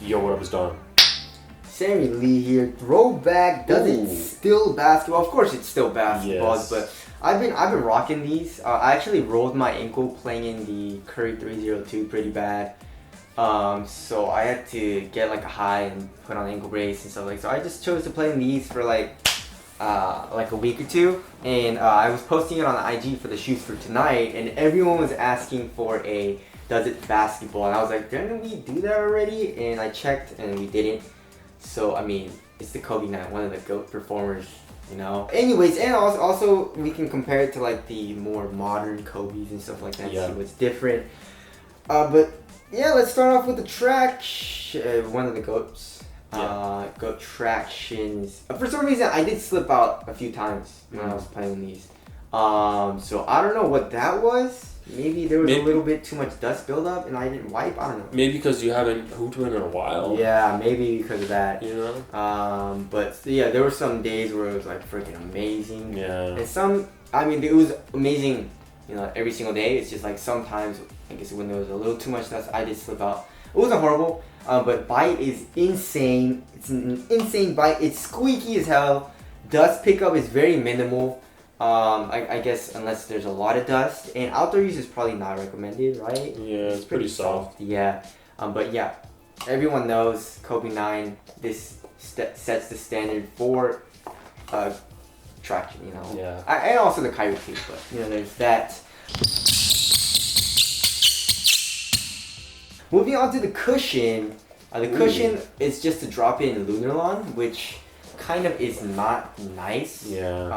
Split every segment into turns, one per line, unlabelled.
Yo, what up, it's Don.
Sammy Lee here. Throwback. Does it still basketball? Of course, it's still basketball.
Yes.
But I've been rocking these. I actually rolled my ankle playing in the Curry 302 pretty bad. So I had to get like a high and put on ankle brace and stuff like. So I just chose to play in these for like a week or two, and I was posting it on the IG for the shoots for tonight, and everyone was asking for a does it basketball, and I was like, didn't we do that already? And I checked, and we didn't. So I mean, it's the Kobe 9, one of the GOAT performers, you know. Anyways, and also we can compare it to like the more modern Kobe's and stuff like that.
Yeah.
See what's different. But yeah, let's start off with the track. One of the GOATs. GOAT tractions. For some reason, I did slip out a few times when I was playing these. So I don't know what that was. Maybe there was a little bit too much dust buildup and I didn't wipe. I don't know.
Maybe because you haven't hooped one in a while.
Yeah, maybe because of that.
You know?
But yeah, there were some days where it was like freaking amazing.
Yeah.
And some, I mean, it was amazing, you know, every single day. It's just like sometimes, I guess when there was a little too much dust, I did slip out. It wasn't horrible, but bite is insane. It's an insane bite. It's squeaky as hell. Dust pickup is very minimal. I guess unless there's a lot of dust, and outdoor use is probably not recommended, right?
Yeah, it's pretty soft.
Yeah, but yeah, everyone knows Kobe 9. This sets the standard for traction, you know.
Yeah.
And also the Kyrie too, but you know, there's that. Moving on to the cushion. The cushion is just to drop in Lunarlon, which kind of is not nice.
Yeah.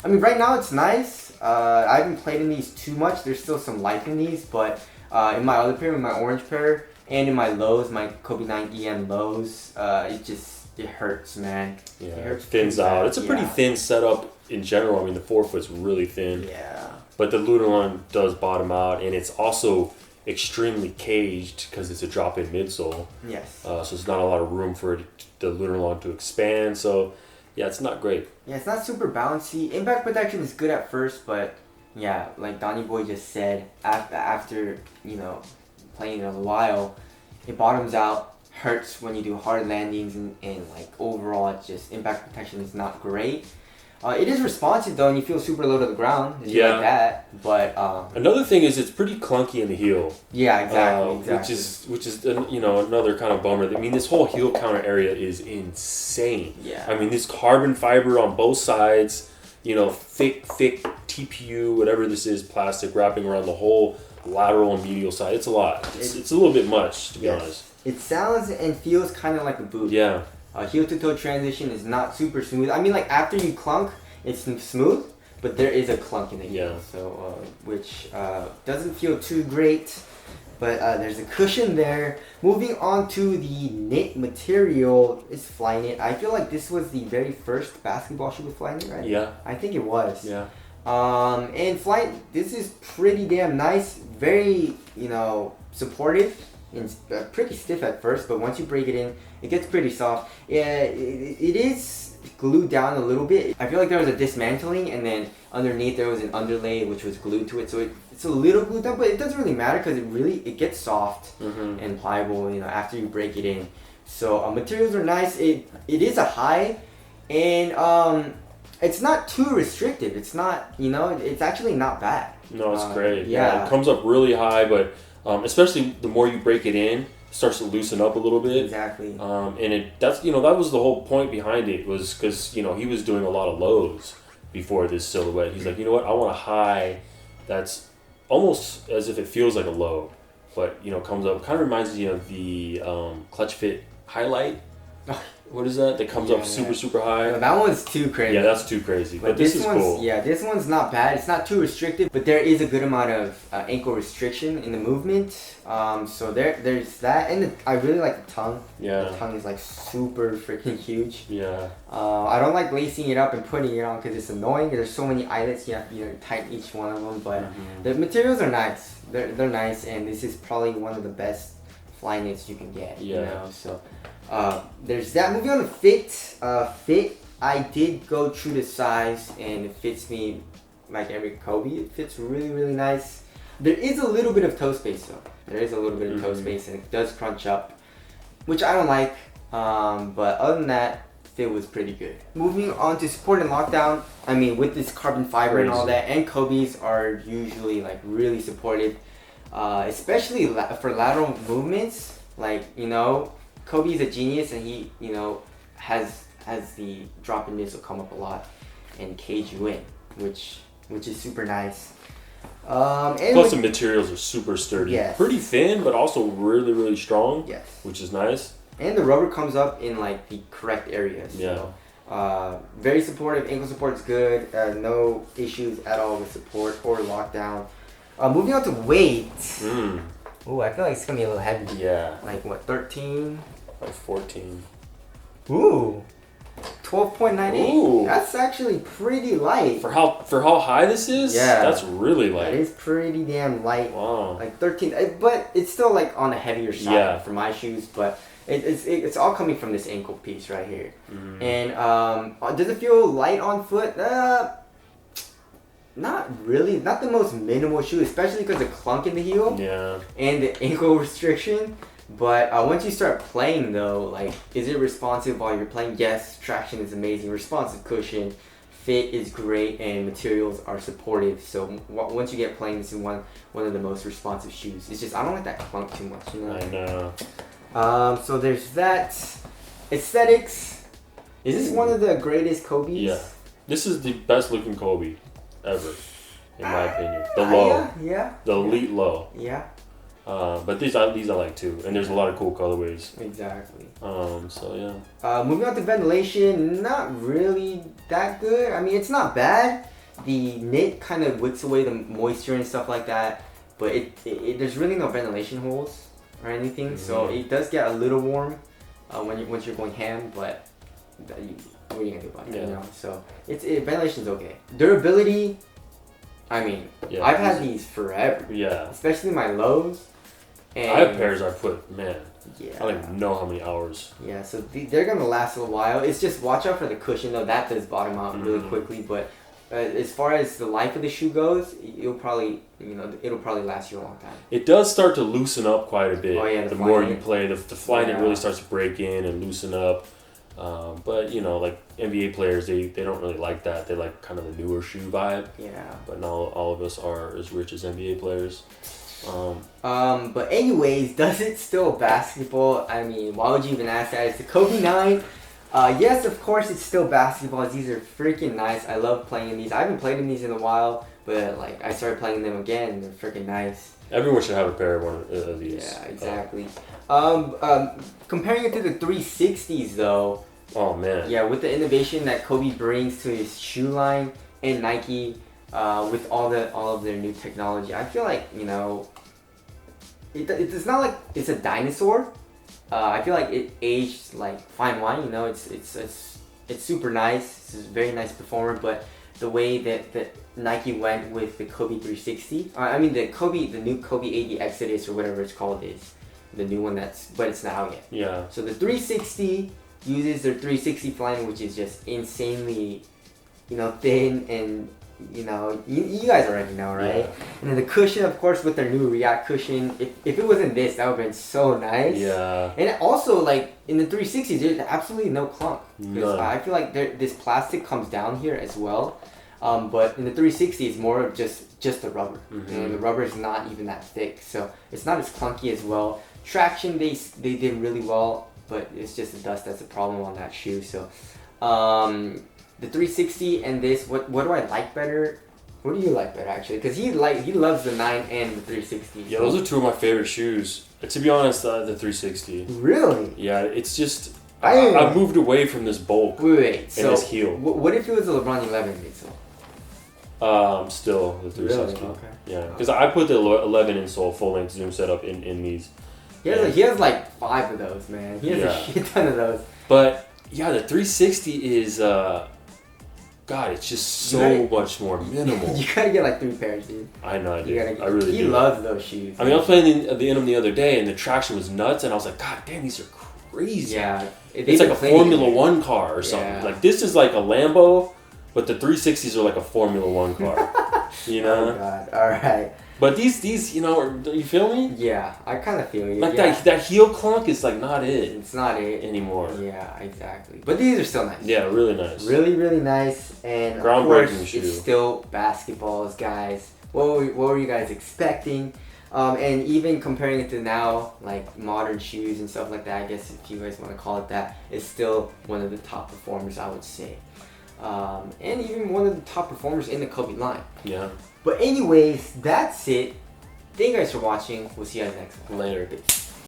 I mean, right now it's nice. I haven't played in these too much. There's still some life in these, but in my other pair, in my orange pair, and in my lows, my Kobe 9 EM lows, it hurts, man.
Yeah.
It hurts.
Thins out. It's a pretty thin setup in general. I mean, the forefoot's really thin.
Yeah.
But the Lunarlon does bottom out, and it's also extremely caged because it's a drop-in midsole.
Yes.
So there's not a lot of room for the Lunarlon to expand. So yeah, it's not great.
Yeah, it's not super bouncy. Impact protection is good at first, but yeah, like Donnie Boy just said, after you know, playing it a while, it bottoms out, hurts when you do hard landings, and like overall, it's just impact protection is not great. It is responsive though, and you feel super low to the ground.
Yeah.
Like that, but
another thing is it's pretty clunky in the heel.
Yeah, exactly.
Which is you know, another kind of bummer. I mean, this whole heel counter area is insane.
Yeah.
I mean, this carbon fiber on both sides, you know, thick TPU, whatever this is, plastic wrapping around the whole lateral and medial side. It's a lot. It's a little bit much, to be honest.
It sounds and feels kind of like a boot.
Yeah.
Heel to toe transition is not super smooth. I mean, like after you clunk, it's smooth, but there is a clunk in the heel, so which doesn't feel too great. But there's a cushion there. Moving on to the knit material, is Flyknit. I feel like this was the very first basketball shoe with Flyknit, right?
Yeah.
I think it was.
Yeah.
And Flyknit, this is pretty damn nice. Very, you know, supportive. It's pretty stiff at first, but once you break it in, it gets pretty soft. Yeah, it is glued down a little bit. I feel like there was a dismantling, and then underneath there was an underlay which was glued to it, so it's a little glued down, but it doesn't really matter because it gets soft and pliable, you know, after you break it in. So materials are nice. It is a high, and it's not too restrictive. It's not, you know, it's actually not bad.
No, it's great.
Yeah,
it comes up really high, but especially the more you break it in, it starts to loosen up a little bit.
Exactly.
And that's, you know, that was the whole point behind it, was because, you know, he was doing a lot of lows before this silhouette. He's like, you know what, I want a high that's almost as if it feels like a low, but, you know, comes up, kind of reminds me of the Clutch Fit Highlight. What is that? That comes up super high.
No, that one's too crazy.
Yeah, that's too crazy. But this is cool.
Yeah, this one's not bad. It's not too restrictive, but there is a good amount of ankle restriction in the movement. So there's that, and I really like the tongue.
Yeah. The
tongue is like super freaking huge.
Yeah.
I don't like lacing it up and putting it on because it's annoying. There's so many eyelets, you have to, you know, tighten each one of them. But the materials are nice. They're nice, and this is probably one of the best Flyknits you can get.
Yeah.
You know, so. There's that. Moving on to fit. Fit, I did go true to size, and it fits me like every Kobe. It fits really nice. There is a little bit of toe space though. There is a little bit of toe space, and it does crunch up. which I don't like. But other than that, fit was pretty good. Moving on to support and lockdown. I mean, with this carbon fiber and all that, and Kobe's are usually like really supported, especially for lateral movements. Like, you know, Kobe's a genius, and he, you know, has the drop in missile come up a lot and cage you in, which is super nice. And
plus the materials are super sturdy.
Yes.
Pretty thin, but also really, really strong.
Yes.
Which is nice.
And the rubber comes up in like the correct areas.
Yeah.
So, very supportive. Ankle support is good. No issues at all with support or lockdown. Moving on to weight. Ooh, I feel like it's gonna be a little heavy.
Yeah.
Like what, 13?
Like 14.
Ooh. 12.98.
Ooh.
That's actually pretty light.
For how high this is?
Yeah.
That's really light.
That is pretty damn light.
Wow.
Like 13, but it's still like on the heavier side for my shoes. But it's all coming from this ankle piece right here. And does it feel light on foot? Not really. Not the most minimal shoe, especially because of clunk in the heel.
Yeah.
And the ankle restriction. But once you start playing though, like, is it responsive while you're playing? Yes, traction is amazing, responsive cushion, fit is great, and materials are supportive. So once you get playing, this is one of the most responsive shoes. It's just I don't like that clunk too much, you know.
I know.
So there's that. Aesthetics. Is this one of the greatest Kobe's?
Yeah. This is the best looking Kobe ever, in my opinion. The low.
Yeah.
The elite low.
Yeah.
But these I like too, and there's a lot of cool colorways.
Exactly.
So yeah.
Moving on to ventilation, not really that good. I mean, it's not bad. The knit kind of wicks away the moisture and stuff like that, but it there's really no ventilation holes or anything, so it does get a little warm once you're going ham. But what are you gonna do about it?
Yeah.
You know, so ventilation's okay. Durability. I mean,
Yeah,
I've had these forever.
Yeah.
Especially my lows. And
I have pairs I put, man,
yeah.
I don't even know how many hours.
Yeah, so they're gonna last a while. It's just watch out for the cushion though. That does bottom out really quickly. But as far as the life of the shoe goes, it'll probably last you a long time.
It does start to loosen up quite a bit.
Oh yeah,
the more you play, the Flyknit really starts to break in and loosen up. But you know, like NBA players, they don't really like that. They like kind of the newer shoe vibe.
Yeah.
But not all of us are as rich as NBA players.
But anyways, does it still basketball? I mean, why would you even ask that? It's the Kobe 9. Yes, of course it's still basketball. These are freaking nice. I love playing in these. I haven't played in these in a while, but like I started playing them again and they're freaking nice.
Everyone should have a pair of one of these.
Yeah, exactly. Comparing it to the 360s though.
Oh man.
Yeah, with the innovation that Kobe brings to his shoe line and Nike, with all of their new technology, I feel like, you know, it's not like it's a dinosaur. I feel like it aged like fine wine. You know, it's super nice. It's a very nice performer, but the way that Nike went with the Kobe 360, I mean the new Kobe 80 Exodus or whatever it's called is the new one but it's not out yet.
Yeah.
So the 360 uses their 360 Flyknit, which is just insanely, you know, thin and, you know, you guys already know, right?
Yeah.
And then the cushion, of course, with their new React cushion. If it wasn't this, that would have been so nice.
Yeah.
And also, like, in the 360s, there's absolutely no clunk.
None.
I feel like this plastic comes down here as well. But in the 360, it's more of just the rubber. And the rubber is not even that thick. So it's not as clunky as well. Traction, they did really well, but it's just the dust that's a problem on that shoe. So the 360 and this, what do I like better? What do you like better actually? Because he loves the 9 and the 360.
Yeah, those are two of my favorite shoes. To be honest, the 360.
Really?
Yeah, it's just I moved away from this bulk.
Wait. So
this heel.
What if it was a LeBron 11 midsole?
Still the 360.
Really? Okay.
Yeah, because I put the 11 insole full length zoom setup in these.
He has like 5 of those, man. He has a shit ton of those.
But yeah, the 360 is God, it's just so much more minimal.
You gotta get like 3 pairs, dude.
I know, I do. I really do.
He loves those shoes.
I mean, I was playing the Denim the other day, and the traction was nuts, and I was like, God damn, these are crazy.
Yeah,
it's like a Formula One car or something.
Yeah.
Like this is like a Lambo, but the 360s are like a Formula One car. You know.
Oh God! All right.
But these, you feel me?
Yeah, I kind of feel you.
Like
yeah.
that heel clunk is like not it
It's not it
anymore.
Yeah, exactly. But these are still nice.
Yeah, really nice.
Really, really nice. And of
Groundbreaking
course,
shoe.
it's still basketballs, guys. What were you guys expecting? And even comparing it to now, like modern shoes and stuff like that, I guess if you guys want to call it that, it's still one of the top performers, I would say. And even one of the top performers in the Kobe line.
Yeah.
But anyways, that's it. Thank you guys for watching. We'll see you guys next one.
Later.